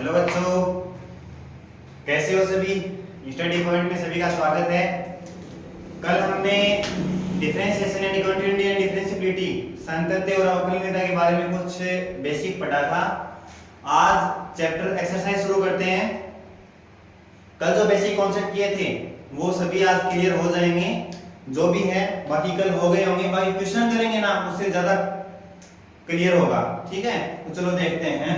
Hello बच्चों, कैसे हो सभी। स्टडी पॉइंट में सभी का स्वागत है। कल हमने differentiation and continuity and differentiability, सांतत्य और अवकलनीयता के बारे में कुछ बेसिक पढ़ा था। आज चैप्टर एक्सरसाइज शुरू करते हैं। कल जो बेसिक कॉन्सेप्ट किए थे वो सभी आज क्लियर हो जाएंगे, जो भी है। बाकी कल हो गए होंगे, बाकी क्वेश्चन करेंगे ना उससे ज्यादा क्लियर होगा। ठीक है, तो चलो देखते हैं।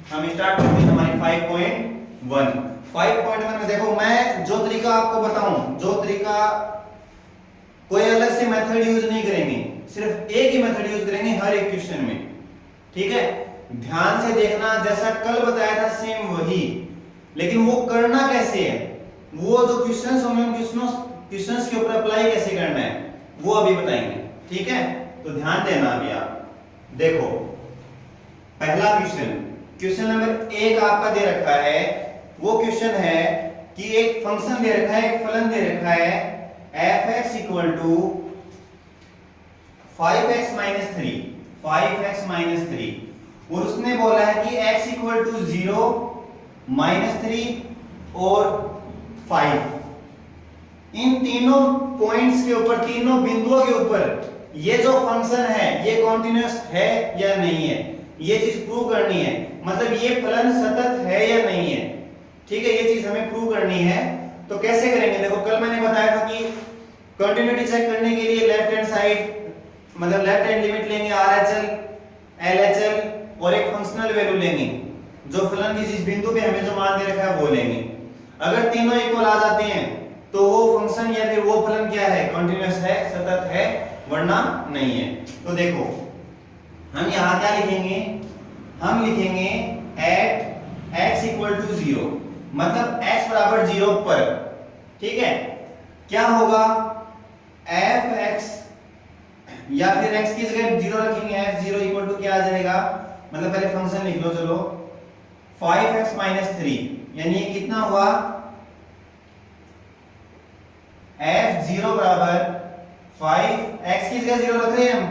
हम स्टार्ट करते हैं हमारी 5.1। 5.1 में देखो, मैं जो तरीका आपको बताऊं, जो तरीका कोई अलग से मेथड यूज नहीं करेंगे, सिर्फ एक ही मेथड यूज करेंगे हर एक क्वेश्चन में। ठीक है, ध्यान से देखना, जैसा कल बताया था सेम वही, लेकिन वो करना कैसे है, वो जो क्वेश्चंस होंगे उन क्वेश्चंस के ऊपर अप्लाई कैसे करना है वो अभी बताएंगे। ठीक है, तो ध्यान देना। अभी आप देखो, पहला क्वेश्चन नंबर 1 आपका दे रखा है। वो क्वेश्चन है कि एक फंक्शन दे रखा है, एक फलन दे रखा है f(x = 5x-3 और उसने बोला है कि x = 0, -3 और 5। इन तीनों पॉइंट्स के ऊपर, तीनों बिंदुओं के ऊपर ये जो फंक्शन है ये कॉन्टिन्यूअस है या नहीं है, ये चीज प्रूव करनी है। मतलब ये फलन सतत है या नहीं है। ठीक है, ये चीज हमें प्रूव करनी है। तो कैसे करेंगे, देखो कल मैंने बताया था कि कंटिन्यूटी चेक करने के लिए लेफ्ट हैंड साइड, मतलब लेफ्ट हैंड लिमिट लेंगे RHL, LHL और एक फंक्शनल वैल्यू लेंगे। जो फलन की जिस बिंदु पे हमें जो मान दे रखा है वो लेंगे। अगर तीनों इक्वल आ जाते हैं तो वो फंक्शन या फिर वो फलन क्या है, कंटिन्यूअस है, सतत है, वरना नहीं है। तो देखो हम यहां क्या लिखेंगे, हम लिखेंगे at x = 0, मतलब x बराबर 0 पर। ठीक है, क्या होगा f(x) या फिर x की जगह 0 रखेंगे, f(0) = क्या आ जाएगा, मतलब पहले फंक्शन लिख लो। चलो 5x-3 यानी ये कितना हुआ, f(0) बराबर 5, x की जगह 0 रख रहे हैं हम,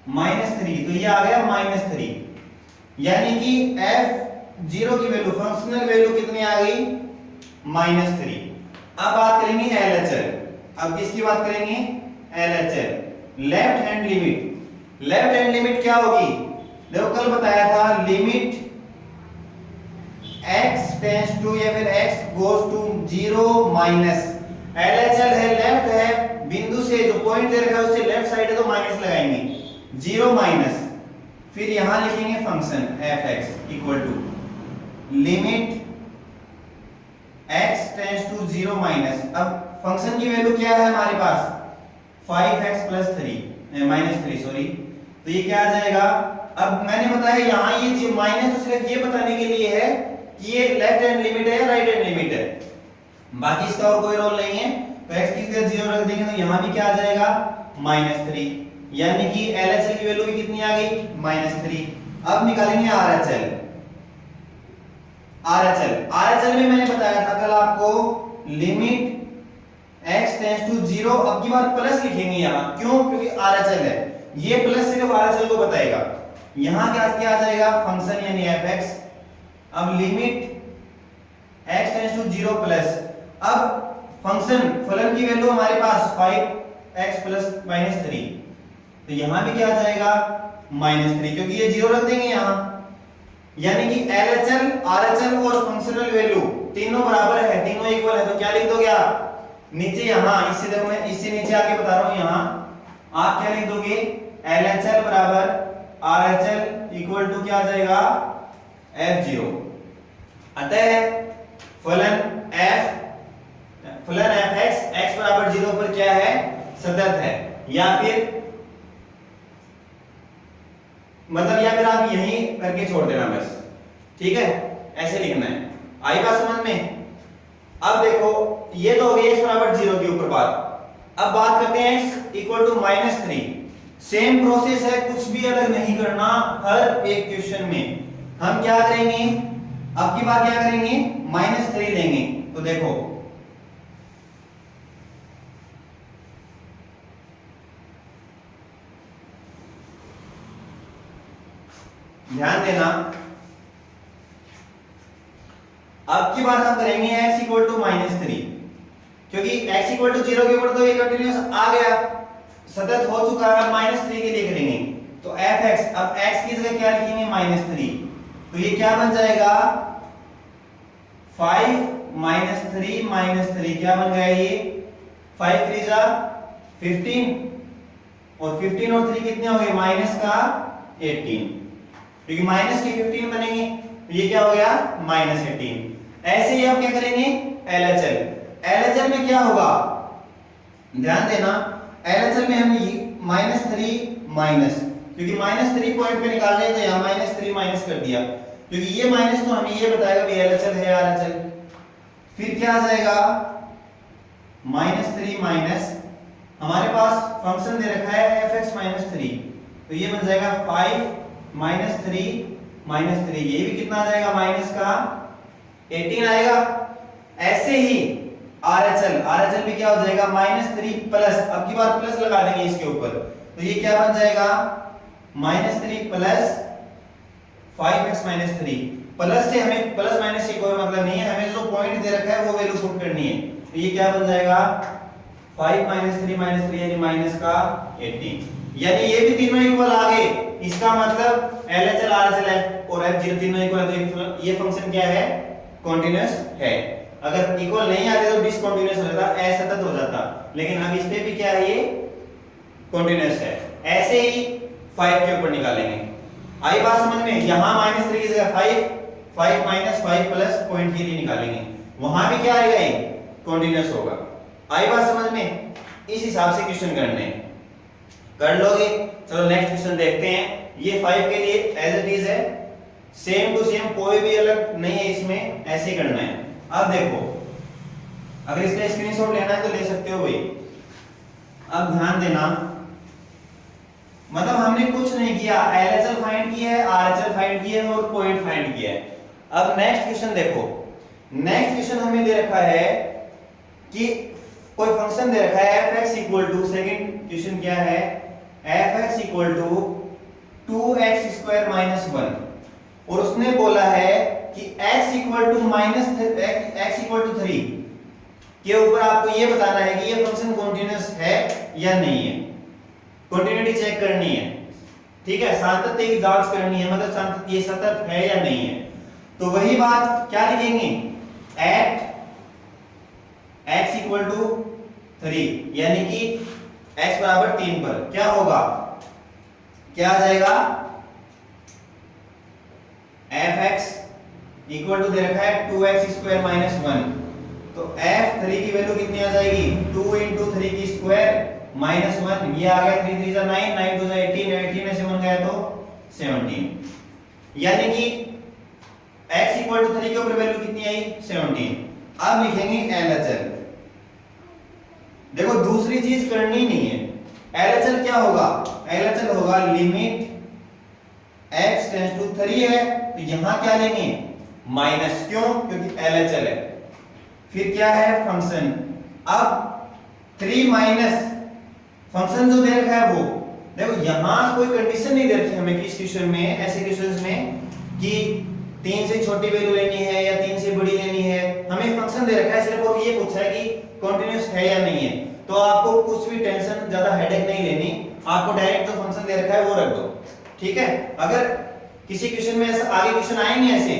-3, तो ये आ गया -3। यानी कि f(0) की वैल्यू, फंक्शनल वैल्यू कितनी आ गई, -3। अब बात करेंगे LHL। अब किसकी बात करेंगे, LHL, left hand limit. Left hand limit क्या होगी, देखो कल बताया था, लिमिट x टेंड्स टू या फिर x goes to 0 minus, LHL है, लेफ्ट है, बिंदु से जो पॉइंट दे रखा है उससे लेफ्ट साइड है तो माइनस लगाएंगे, 0 माइनस, फिर यहां लिखेंगे function f(x) = limit x tends to 0 minus. अब फंक्शन की वैल्यू क्या है हमारे पास, 5x+3 सॉरी, तो ये क्या आ जाएगा। अब मैंने बताया यहां ये जो माइनस तो सिर्फ ये बताने के लिए है कि ये लेफ्ट हैंड लिमिट है या राइट हैंड लिमिट है, बाकी इसका और कोई रोल नहीं है। तो x की जगह 0 रख देंगे तो यहां भी क्या आ जाएगा, -3, यानी कि LHL की वैल्यू भी कितनी आ गई, -3। अब निकालेंगे RHL। RHL में मैंने बताया था कल आपको, लिमिट x टेंड्स टू 0, अब की बार प्लस लिखेंगे यहां, क्यों, क्योंकि RHL है, ये प्लस सिर्फ RHL को बताएगा। यहां क्या आ जाएगा, फंक्शन यानी f(x). अब limit x tends to 0 plus, अब फंक्शन फलन की वैल्यू हमारे पास 5x + -3, तो यहां भी क्या आ जाएगा, -3, क्योंकि ये 0 रख देंगे यहां। यानी कि LHL, RHL और फंक्शनल वैल्यू तीनों बराबर है, तीनों इक्वल है, तो क्या लिख दोगे आप नीचे, यहां इससे देखो, मैं इससे नीचे आके बता रहा हूं, यहां आप क्या लिख दोगे, LHL बराबर RHL = क्या आ जाएगा, f(0). अतः फलन f(x) x बराबर 0 पर क्या है, सतत है, या फिर मतलब, या फिर आप यहीं करके छोड़ देना बस। ठीक है, ऐसे लिखना है। आई बात समझ में। अब देखो ये तो हो गई x बराबर 0 के ऊपर बात। अब बात करते हैं x = -3। सेम प्रोसेस है, कुछ भी अलग नहीं करना हर एक क्वेश्चन में। हम क्या करेंगे, अब की बार क्या करेंगे, -3 लेंगे। तो देखो ध्यान देना, की बार हम करेंगे x इक्वल टू -3, क्योंकि x इक्वल टू 0 के ऊपर तो ये कंटीन्यूअस आ गया, सतत हो चुका है, -3 के लिए करेंगे। तो fx, अब x की जगह क्या लिखेंगे -3, तो ये क्या बन जाएगा 5 -3 क्या बन गया ये 5 3 जा 15, और 15 और 3 कितने हो गए माइनस का 18, क्योंकि माइनस के 15 बनेंगे, तो ये क्या हो गया -18। ऐसे ही आप क्या करेंगे LHL, LHL में क्या होगा ध्यान देना, LHL में हम -3 माइनस, क्योंकि -3 पॉइंट पे निकाल रहे हैं तो यहाँ -3 माइनस कर दिया, क्योंकि ये माइनस तो हमें ये बताएगा भी LHL है RHL। फिर क्या आ जाएगा -3 माइनस, हमारे पास फंक्शन दे रखा है fx -3, तो ये बन जाएगा 5 -3 ये भी कितना आ जाएगा माइनस का 18 आएगा। ऐसे ही RHL भी क्या हो जाएगा -3 प्लस, अब की बार प्लस लगा देंगे इसके ऊपर, तो ये क्या बन जाएगा -3 प्लस 5x -3, प्लस से हमें प्लस माइनस से कोई मतलब नहीं है, हमें जो पॉइंट दे रखा है वो वैल्यू पुट करनी है, तो ये क्या बन जाएगा 5 -3 यानी माइनस का 18, यानी ये भी तीनों इक्वल आ गए, इसका मतलब LHL RHL और F0 तीनों इक्वल है, तो ये फंक्शन क्या है कंटीन्यूअस है। अगर इक्वल नहीं आते तो डिसकंटीन्यूअस हो जाता, असतत हो जाता, लेकिन अब इस पे भी क्या है ये कंटीन्यूअस है। ऐसे ही 5 के ऊपर निकालेंगे, आई बात समझ में, यहां -3 की जगह 5 -5 प्लस पॉइंट के लिए निकालेंगे, वहां भी क्या आएगा ये कंटीन्यूअस होगा। आई बात समझ में, इस हिसाब से क्वेश्चन करने कर लोगे। चलो नेक्स्ट क्वेश्चन देखते हैं, ये 5 के लिए एज इट इज है, सेम टू सेम, कोई भी अलग नहीं है इसमें, ऐसे करना है। अब देखो, अगर इसका स्क्रीनशॉट लेना है तो ले सकते हो भाई। अब ध्यान देना, मतलब हमने कुछ नहीं किया, LHL फाइंड किया है, RHL फाइंड किया है और पॉइंट फाइंड किया है। अब नेक्स्ट क्वेश्चन देखो, नेक्स्ट क्वेश्चन हमें दे रखा है कि कोई फंक्शन दे रखा है fx equal to, second question क्या है fx equal to 2x square minus 1, और उसने बोला है कि x इक्वल टू 3 के ऊपर आपको ये बताना है कि ये फंक्शन कंटीन्यूअस है या नहीं है, कंटिन्यूटी चेक करनी है, ठीक है, सातत्य की जांच करनी है, मतलब ये सतत है या नहीं है। तो वही बात क्या लिखेंगे एट x इक्वल टू 3, यानी कि x बराबर 3 पर क्या होगा, क्या आ जाएगा fx इक्वल टू दे रखा है 2x स्क्वायर माइनस 1, तो f3 की वैल्यू कितनी आ जाएगी 2 into 3 की स्क्वायर माइनस 1, ये आ गया 3 3 9 9 2 18, 18 में से 1 गया तो 17, यानी कि x इक्वल टू 3 के ऊपर वैल्यू कितनी आई 17। अब लिखेंगे LHL, देखो दूसरी चीज करनी नहीं है, LHL क्या होगा, LHL होगा लिमिट x टेंड्स टू 3 है, तो यहां क्या लेंगे माइनस, क्यों, क्योंकि LHL है। फिर क्या है फंक्शन, अब 3 माइनस फंक्शन जो दे रखा है वो, देखो यहां कोई कंडीशन नहीं दे रखी हमें किस क्वेश्चन में, ऐसे क्वेश्चंस में कि 3 से छोटी वैल्यू लेनी है या 3 से बड़ी लेनी है, हमें फंक्शन दे रखा है, सिर्फ वो ये पूछा है कि कंटीन्यूअस है या नहीं है, तो आपको कुछ भी टेंशन ज्यादा हेडेक नहीं लेनी, आपको डायरेक्ट जो फंक्शन दे रखा है वो रख दो, ठीक है। अगर किसी क्वेश्चन में ऐसा आगे क्वेश्चन आएंगे, ऐसे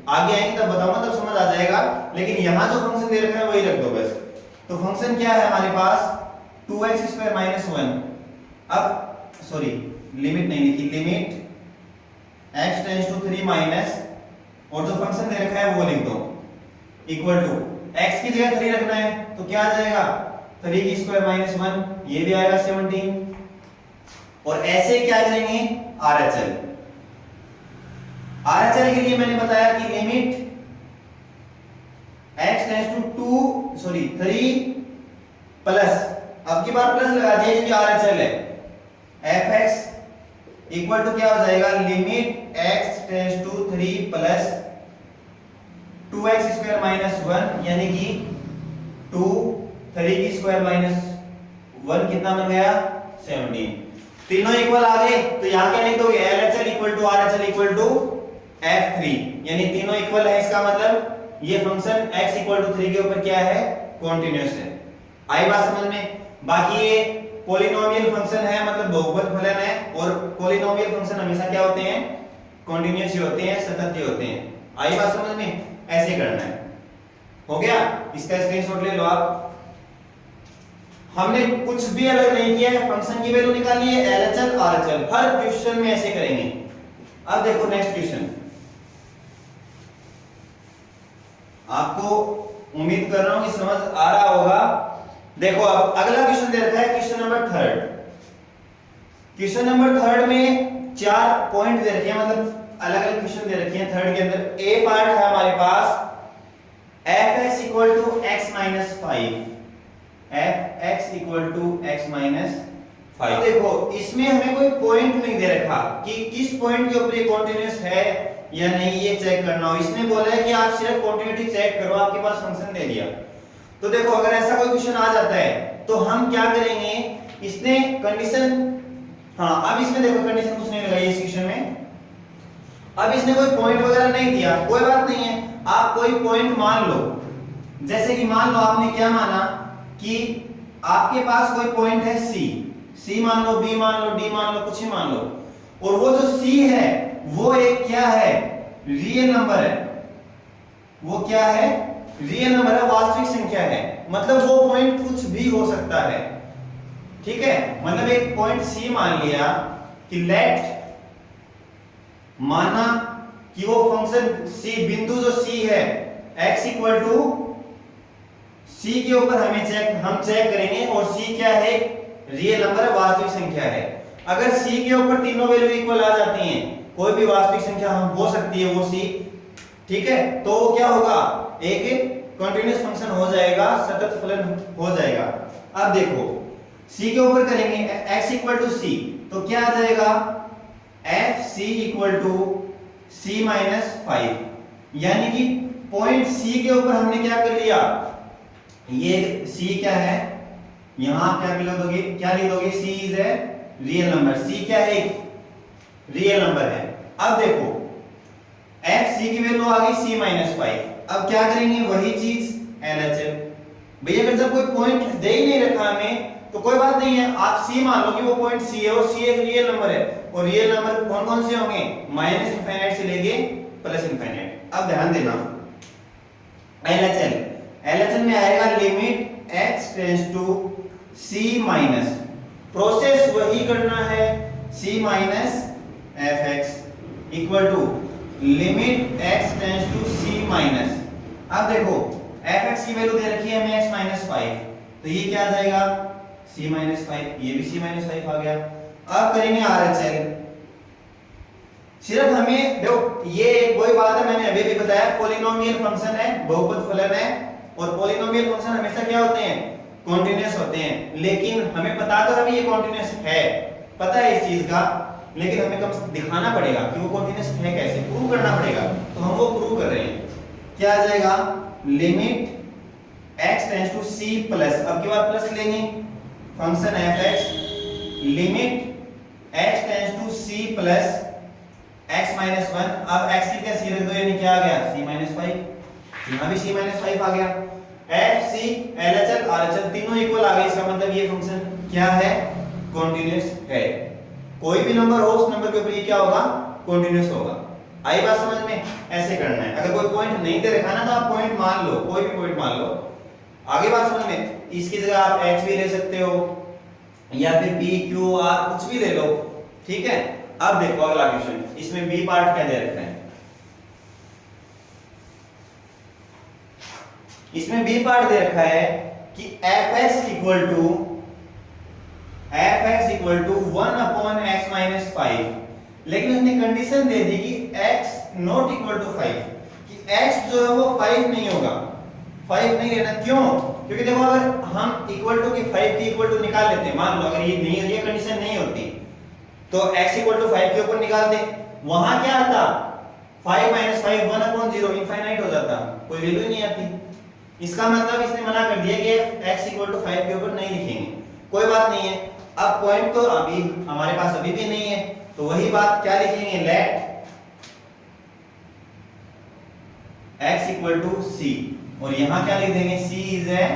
आगे आएंगे तब बताऊंगा, तब समझ आ जाएगा, लेकिन यहां जो फंक्शन दे रखा है वही रख दो बस। तो फंक्शन क्या है हमारे पास 2x स्क्वायर माइनस 1, अब सॉरी लिमिट नहीं लिखी, limit x tends to 3 minus, और जो फंक्शन दे रखा है वो लिख दो, इक्वल टू x की जगह 3 रखना है तो क्या आ जाएगा 3 की स्क्वायर माइनस 1, ये भी आएगा 17। और ऐसे क्या करेंगे RHL के लिए मैंने बताया कि limit x tends to 3 plus, अब की बार प्लस लगा दिया क्योंकि RHL है, fx इक्वल टू क्या हो जाएगा limit x tends to 3 plus 2x square minus 1, यानी कि 2 3 की स्क्वायर माइनस 1 कितना बन गया 17। तीनों इक्वल आ गए, तो यहां क्या लिख दोगे LHL equal to RHL equal to F3, यानी तीनों इक्वल है, इसका मतलब ये फंक्शन x इक्वल टू 3 के ऊपर क्या है, कॉन्टिन्यूअस है। आई बात समझ में। बाकी ये पॉलिनोमियल फंक्शन है, मतलब बहुपद फलन है, और पॉलिनोमियल फंक्शन हमेशा क्या होते हैं, कॉन्टिन्यूअस ही होते हैं, सतत ही होते हैं। आई बात समझ में। ऐसे करना है। हो गया, इसका स्क्रीनशॉट ले लो आप। हमने कुछ भी अलग नहीं किया है, फंक्शन की वैल्यू निकाली है, एलएचएल आरएचएल, हर क्वेश्चन में ऐसे करेंगे। अब देखो नेक्स्ट क्वेश्चन, आपको उम्मीद कर रहा हूं कि समझ आ रहा होगा। देखो अब अगला क्वेश्चन दे रखा है, क्वेश्चन नंबर 3। क्वेश्चन नंबर 3 में 4 पॉइंट दे रखे हैं, मतलब अलग अलग क्वेश्चन दे रखे हैं। 3 के अंदर ए पार्ट है हमारे पास fx equal to x minus 5, fx equal to x minus 5। देखो इसमें हमें कोई पॉइंट नहीं दे रखा कि किस पॉइंट के ऊपर ये कॉन्टिन्यूअस है या नहीं, ये चेक करना हो। इसने बोला है कि आप सिर्फ कॉन्टिन्यूटी चेक करो, आपके पास फंक्शन दे दिया। तो देखो अगर ऐसा कोई क्वेश्चन आ जाता है तो हम क्या करेंगे, इसने कंडीशन, हाँ अब इसमें देखो कंडीशन कुछ नहीं लगाई इस क्वेश्चन में। अब इसने कोई पॉइंट वगैरह नहीं दिया, कोई बात नहीं है, आप कोई पॉइंट मान लो। जैसे कि मान लो आपने क्या माना कि आपके पास कोई पॉइंट है सी मान लो, बी मान लो, डी मान लो, कुछ ही मान लो, और वो जो सी है वो एक क्या है, रियल नंबर है। वो क्या है, रियल नंबर है, वास्तविक संख्या है। मतलब वो पॉइंट कुछ भी हो सकता है, ठीक है। मतलब एक पॉइंट सी मान लिया कि लेट, माना कि वो फंक्शन सी, बिंदु जो सी है x इक्वल टू सी के ऊपर हम चेक करेंगे, और सी क्या है, रियल नंबर है, वास्तविक संख्या है। अगर सी के ऊपर तीनों वैल्यू इक्वल आ जाती हैं, कोई भी वास्तविक संख्या हम हो सकती है वो सी, ठीक है, तो क्या होगा, एक कंटीन्यूअस फंक्शन हो जाएगा, सतत फलन हो जाएगा। अब देखो सी के ऊपर करेंगे x इक्वल टू सी, तो क्या आ जाएगा, F C equal to C minus 5, यानी कि पॉइंट सी के ऊपर हमने क्या कर लिया, ये सी क्या है, यहां क्या लिख दोगे, क्या लिख दोगे, सी इज ए रियल नंबर, सी क्या है, रियल नंबर है। अब देखो एफ सी की वैल्यू आ गई सी माइनस 5। अब क्या करेंगे, वही चीज एलएचएल। भैया अगर जब कोई पॉइंट दे ही नहीं रखा हमें तो कोई बात नहीं है, आप सी मान लो कि वो पॉइंट सी है, और सी एक रियल नंबर है, और रियल नंबर कौन कौन से होंगे, माइनस इंफिनिट से लेके प्लस इंफिनिट। अब ध्यान देना, एलएचएल में आएगा limit x tends to c minus, process वही करना है, c minus fx equal to limit x tends to c minus. अब देखो fx की वैल्यू दे रखी है हमें x माइनस 5, तो ये क्या आ जाएगा, c माइनस 5, ये भी c माइनस 5 आ गया। अब करेंगे RHL, सिर्फ हमें देखो ये वही बात है, मैंने अभी भी बताया, पॉलिनोमियल फंक्शन है, बहुपद फलन है, और पॉलिनोमियल फंक्शन हमेशा क्या होते हैं, कॉन्टिन्यूअस होते हैं। लेकिन हमें पता तो हमें ये कॉन्टिन्यूअस है, पता है इस चीज का, लेकिन हमें कम दिखाना पड़ेगा कि वो कॉन्टिन्यूअस है, कैसे प्रूव करना पड़ेगा, तो हम वो प्रूव कर रहे हैं। क्या आ जाएगा, limit x tends to c plus, अब की बार प्लस लेंगे, function fx limit x tends to c plus x minus 1। अब x की क्या सी रख दो, यानी क्या आ गया, c माइनस 5, यहां भी c माइनस 5 आ गया। f c LHL RHL तीनों इक्वल आ गए, इसका मतलब ये फंक्शन क्या है, कॉन्टिन्यूअस है। कोई भी नंबर हो उस नंबर के ऊपर ये क्या होगा, कॉन्टिन्यूअस होगा। आई बात समझ में, ऐसे करना है। अगर कोई पॉइंट नहीं दे रखा ना तो आप पॉइंट मान लो, कोई भी पॉइंट मान लो। आगे बात समझ में, इसकी जगह आप h भी ले सकते हो या फिर p q r कुछ भी ले लो, ठीक है। अब देखो अगला क्वेश्चन, इसमें बी पार्ट क्या दे रखा है, इसमें बी पार्ट दे रखा है कि fx equal to 1 upon x minus 5, लेकिन उसने कंडीशन दे दी कि x नॉट इक्वल टू 5, कि x जो है वो 5 नहीं होगा, 5 नहीं लेना। क्यों, क्योंकि देखो अगर हम इक्वल टू की 5 की इक्वल टू निकाल लेते हैं, मान लो अगर ये नहीं, ये कंडीशन नहीं होती तो x इक्वल टू 5 के ऊपर निकालते, वहां क्या आता, 5 माइनस 5 1 अपॉन 0 इनफाइनाइट हो जाता, कोई वैल्यू नहीं आती। इसका मतलब इसने मना कर दिया कि x इक्वल टू 5 के ऊपर नहीं लिखेंगे, कोई बात नहीं है। अब पॉइंट तो अभी हमारे पास अभी भी नहीं है, तो वही बात क्या लिखेंगे, लेट x इक्वल टू सी, और यहां क्या लिख देंगे, c is a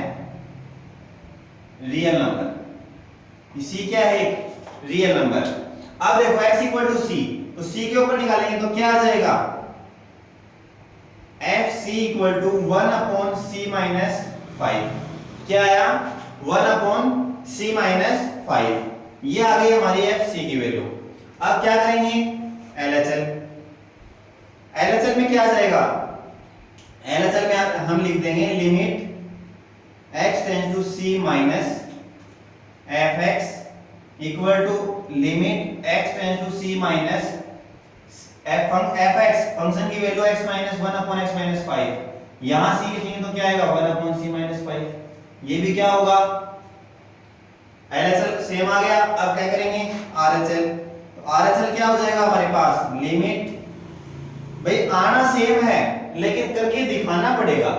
real number. c क्या है, एक रियल नंबर। अब देखो x इक्वल टू सी, तो c के ऊपर निकालेंगे तो क्या आ जाएगा, F C equal to 1 upon C minus 5। क्या आया, 1 अपॉन सी माइनस 5। ये आ गई हमारी एफ सी की वैल्यू। अब क्या करेंगे, एलएचएल। एलएचएल में क्या आ जाएगा, एलएचएल में हम लिख देंगे limit x tends to c minus F x equal to limit x tends to c minus F x, function की value x minus 1 upon x minus 5। यहां c लिखेंगे तो क्या आएगा, 1 अपॉन c माइनस 5। ये भी क्या होगा, LHL सेम आ गया। अब क्या करेंगे, RHL। तो RHL क्या हो जाएगा हमारे पास, लिमिट, भाई आना सेम है लेकिन करके दिखाना पड़ेगा,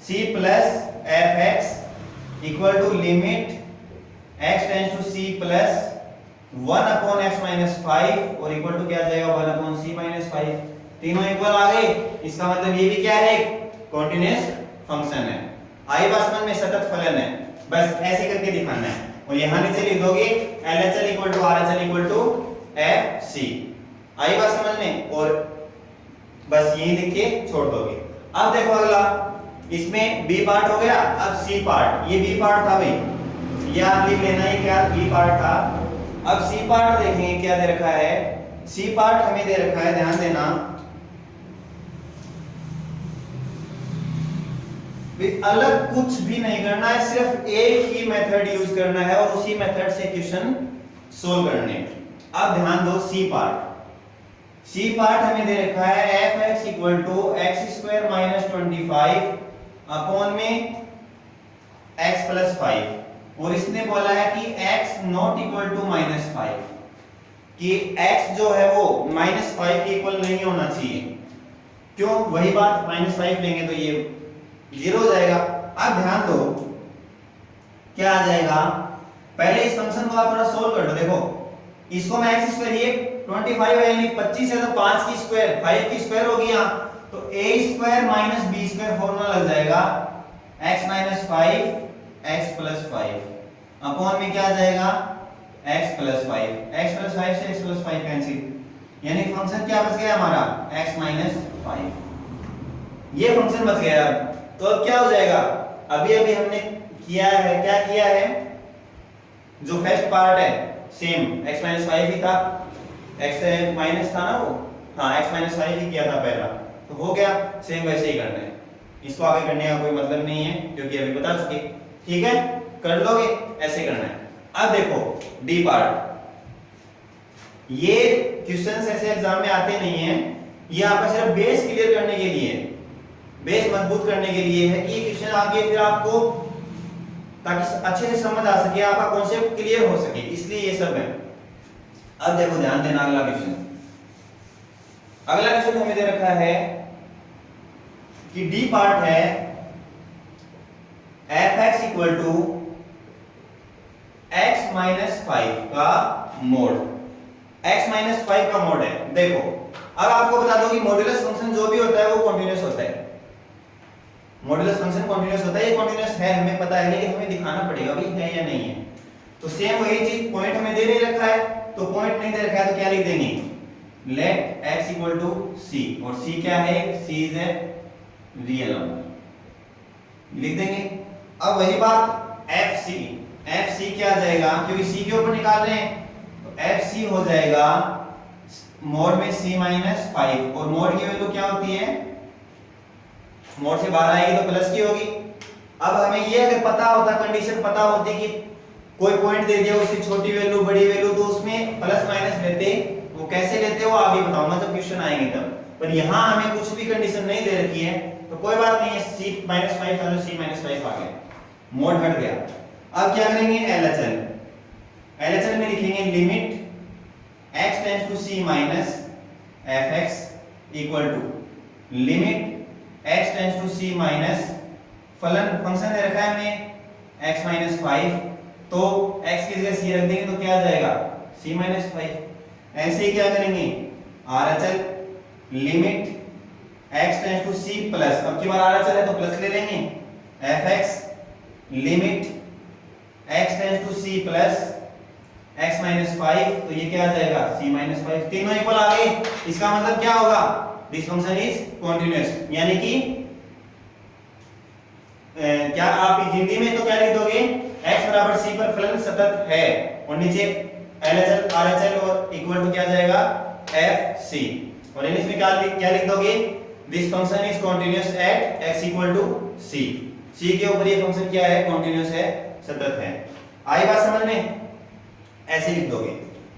c plus F x equal to limit x tends to c plus 1 upon x minus 5 और इक्वल टू क्या आ जाएगा, 1 अपॉन c माइनस 5। तीनों इक्वल आ गए, इसका मतलब ये भी क्या है, कॉन्टिन्यूअस फंक्शन है, आई बासमन में सतत फलन है। बस ऐसे करके दिखाना है, और यहां नीचे लिख दोगे LHL equal to RHL equal to FC, आई बात समझ में, और बस यही लिख के छोड़ दोगे। अब देखो अगला, इसमें B पार्ट हो गया, अब C पार्ट। ये B पार्ट था भाई, ये आप लिख लेना, ये क्या B पार्ट था। अब C पार्ट देखेंगे क्या दे रखा है, C पार्ट हमें दे रखा है, ध्यान देना, अलग कुछ भी नहीं करना है, सिर्फ एक ही मेथड यूज करना है और उसी मेथड से क्वेश्चन सोल्व करने। अब ध्यान दो, C पार्ट हमें दे रखा है F x equal to X square minus 25 upon में x प्लस 5, और इसने बोला है कि x not equal to minus 5, कि x जो है वो माइनस 5 के इक्वल नहीं होना चाहिए। क्यों, वही बात, माइनस 5 लेंगे तो ये 0 हो जाएगा। अब ध्यान दो क्या आ जाएगा, पहले इस फंक्शन को आप थोड़ा सोल्व कर लो। देखो इसको मैं x स्क्वायर, ये 25 है यानी 25 है तो 5 की स्क्वायर, 5 की स्क्वायर होगी यहां, तो a square minus b square formula लग जाएगा, x minus 5 x plus 5 upon में क्या आ जाएगा, x प्लस 5, x प्लस 5 से x प्लस 5 कैंसिल, यानी फंक्शन क्या बच गया हमारा, x माइनस 5। ये फंक्शन बच गया। तो अब क्या हो जाएगा, अभी अभी हमने किया है, क्या किया है, जो फर्स्ट पार्ट है सेम x माइनस 5 ही था, x माइनस था ना वो, हाँ x माइनस 5 ही किया था पहला, तो हो गया, सेम वैसे ही करना है, इसको आगे करने का कोई मतलब नहीं है क्योंकि अभी बता चुके। ठीक है, कर लोगे, ऐसे करना है। अब देखो डी पार्ट, ये क्वेश्चंस ऐसे एग्जाम में आते नहीं है, ये आपका सिर्फ बेस क्लियर करने के लिए, बेस मजबूत करने के लिए है कि ये क्वेश्चन आगे फिर आपको ताकि अच्छे से समझ आ सके, आपका कॉन्सेप्ट क्लियर हो सके, इसलिए ये सब है। अब देखो ध्यान देना, अगला क्वेश्चन, अगला क्वेश्चन हमें दे रखा है कि डी पार्ट है F x equal to X minus 5 का मोड, x माइनस 5 का मोड है। देखो अब आपको बता दो कि मॉड्यूलस फंक्शन जो भी होता है वो कॉन्टिन्यूअस होता है, मॉड्यूलस फंक्शन कॉन्टिन्यूअस होता है, ये कॉन्टिन्यूअस है हमें पता है, लेकिन हमें दिखाना पड़ेगा भाई है या नहीं है। तो सेम वही चीज, पॉइंट हमें दे नहीं रखा है, तो पॉइंट नहीं दे रखा है तो क्या लिख देंगे, let x equal to c, और c क्या है, c is a real number, लिख देंगे। अब वही बात fc क्या आ जाएगा, क्योंकि c के ऊपर निकाल रहे हैं, तो fc हो जाएगा मोड में c माइनस 5, और मोड की वैल्यू क्या होती है, मोड से बाहर आएगी तो प्लस की होगी। अब हमें ये अगर पता होता, कंडीशन पता होती कि कोई पॉइंट दे दिया उसकी छोटी वैल्यू बड़ी वैल्यू, तो उसमें प्लस माइनस लेते, वो कैसे लेते वो आगे बताऊंगा जब क्वेश्चन आएंगे तब, पर यहां हमें कुछ भी कंडीशन नहीं दे रखी है तो कोई बात नहीं है, c माइनस 5 था तो c माइनस 5 आ गया, मोड हट गया। अब क्या करेंगे, LHL में लिखेंगे limit x tends to c minus F x equal to limit x tends to c minus फलन, फंक्शन दे रखा है हमें x माइनस 5, तो x की जगह c रख देंगे तो क्या आ जाएगा, c माइनस 5। ऐसे ही क्या करेंगे, RHL limit x tends to c plus, अब की बार RHL है तो प्लस ले लेंगे, fx limit x tends to c plus x minus 5, तो ये क्या आ जाएगा c माइनस 5, तीनों इक्वल आ गए। इसका मतलब क्या होगा, दिस फंक्शन इज कॉन्टिन्यूअस, यानी कि क्या आप हिंदी में तो क्या लिख दोगे, x बराबर c पर फलन सतत है, और नीचे LHL RHL और इक्वल टू क्या जाएगा fc, और इंग्लिश में क्या लिख दोगे, this function is continuous at x equal to c, c के ऊपर ये फंक्शन क्या है, कॉन्टिन्यूअस है, सतत है। आई बात समझ में, ऐसे लिख दोगे,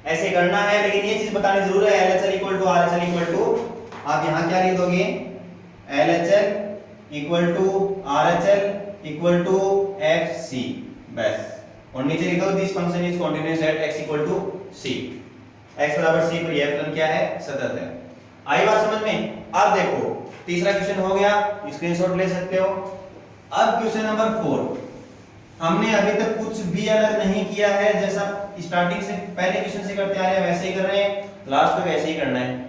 ऐसे करना है, लेकिन ये चीज बतानी जरूर है, LHL equal to RHL equal to, आप यहां क्या लिख दोगे, LHL equal to RHL equal to FC, बस, और नीचे लिख दो this function is continuous at x equal to c, x बराबर c पर यह फलन क्या है, सतत है। आई बात समझ में। अब देखो तीसरा क्वेश्चन हो गया, स्क्रीनशॉट ले सकते हो। अब क्वेश्चन नंबर 4, हमने अभी तक कुछ भी अलग नहीं किया है, जैसा स्टार्टिंग से पहले क्वेश्चन से करते आ रहे हैं वैसे ही कर रहे हैं, लास्ट में वैसे ही करना है,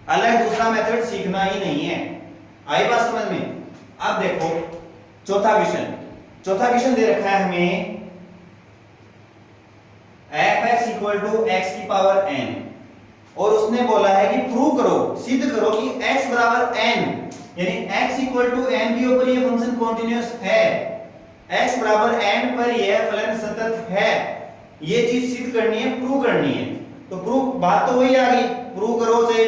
अलग दूसरा मेथड सीखना ही नहीं है। आई बात समझ में। अब देखो चौथा क्वेश्चन दे रखा है हमें fx इक्वल टू x की पावर n, और उसने बोला है कि प्रूव करो, सिद्ध करो कि x बराबर n, यानी x इक्वल टू n के ऊपर ये फंक्शन कॉन्टिन्यूअस है, x बराबर n पर यह फलन सतत है, ये चीज सिद्ध करनी है, प्रूव करनी है। तो प्रूव, बात तो वही आ गई, प्रूव करो से,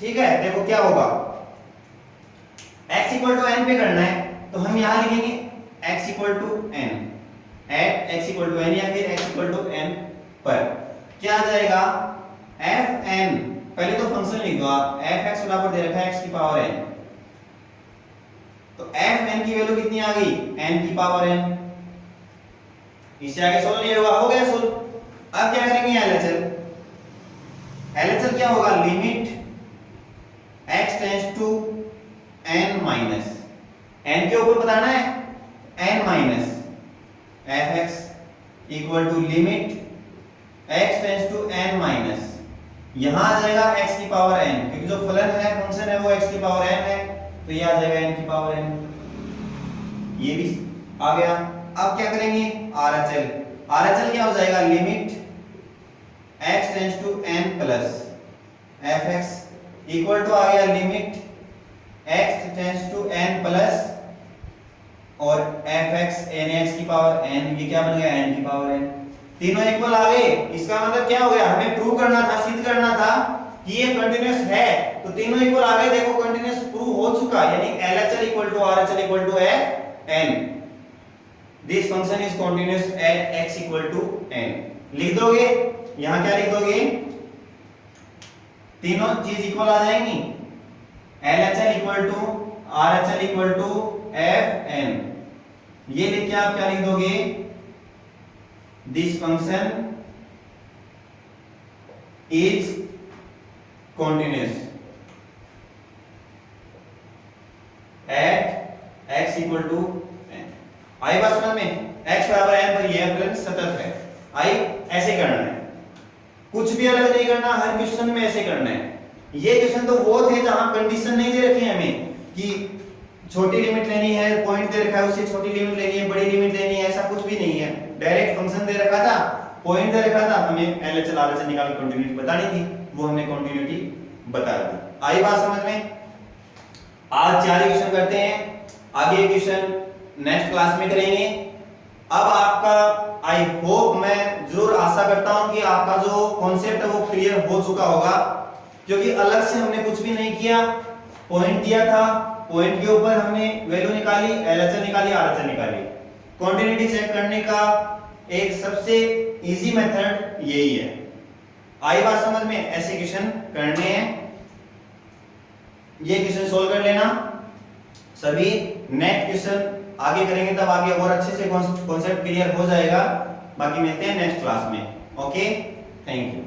ठीक है। देखो क्या होगा, x इक्वल टू n पे करना है, तो हम यहां लिखेंगे x equal to n, at x equal to n, या फिर x इक्वल टू n पर क्या आ जाएगा, fn, पहले तो फंक्शन लिख दो आप, fx बराबर दे रखा है x की पावर n, तो fn की वैल्यू कितनी आ गई, n की पावर n, इससे आगे सोल्व नहीं होगा, हो गया सोल्व। अब क्या करेंगे, LHL क्या होगा, limit x tends to n minus, n के ऊपर बताना है n minus fx equal to limit x tends to n minus, यहां आ जाएगा x की पावर n, क्योंकि जो फलन है, फंक्शन है, वो x की पावर n है, तो ये आ जाएगा n की पावर n, ये भी आ गया। अब क्या करेंगे, RHL क्या हो जाएगा, limit x tends to n plus fx equal to आ गया limit x tends to n plus और fx n की पावर n, ये क्या बन गया, n की पावर n, तीनों इक्वल आ गए। इसका मतलब क्या हो गया, हमें प्रूव करना था, सिद्ध करना था कि ये कंटीन्यूअस है, तो तीनों इक्वल आ गए। देखो कंटीन्यूअस प्रूव हो चुका, यानी LHL equal to RHL equal to n, this function is continuous at x equal to n, लिख दोगे, यहां क्या लिख दोगे, तीनों चीज इक्वल आ जाएंगी, LHL equal to RHL equal to fn, ये लिख के आप क्या लिख दोगे, this function is continuous at x equal to n। आई बात समझ में, x बराबर n पर यह फलन सतत है। आई ऐसे करना है, कुछ भी अलग नहीं करना, हर क्वेश्चन में ऐसे करना है। ये क्वेश्चन तो वो थे जहां कंडीशन नहीं दे रखी है हमें कि छोटी लिमिट लेनी है, पॉइंट दे रखा है उससे छोटी लिमिट लेनी है, बड़ी लिमिट लेनी है, ऐसा कुछ भी नहीं है। डायरेक्ट फंक्शन दे रखा था, पॉइंट दे रखा था, हमें LHL RHL निकाल के कंटिन्यूटी बतानी थी, वो हमने कंटिन्यूटी बता दी। आई बात समझ में। आज 4 क्वेश्चन करते हैं, आगे क्वेश्चन नेक्स्ट क्लास में करेंगे। अब आपका आई होप, मैं जरूर आशा करता हूं कि आपका जो कॉन्सेप्ट है वो क्लियर हो चुका होगा, क्योंकि अलग से हमने कुछ भी नहीं किया, पॉइंट दिया था, पॉइंट के ऊपर हमने वैल्यू निकाली, LHL निकाली, RHL निकाली। कंटिन्यूटी चेक करने का एक सबसे इजी मेथड यही है। आई बात समझ में, ऐसे क्वेश्चन करने हैं, ये क्वेश्चन सोल्व कर लेना सभी। नेक्स्ट क्वेश्चन आगे करेंगे, तब आगे और अच्छे से कॉन्सेप्ट क्लियर हो जाएगा। बाकी मिलते हैं नेक्स्ट क्लास में। Okay, thank you.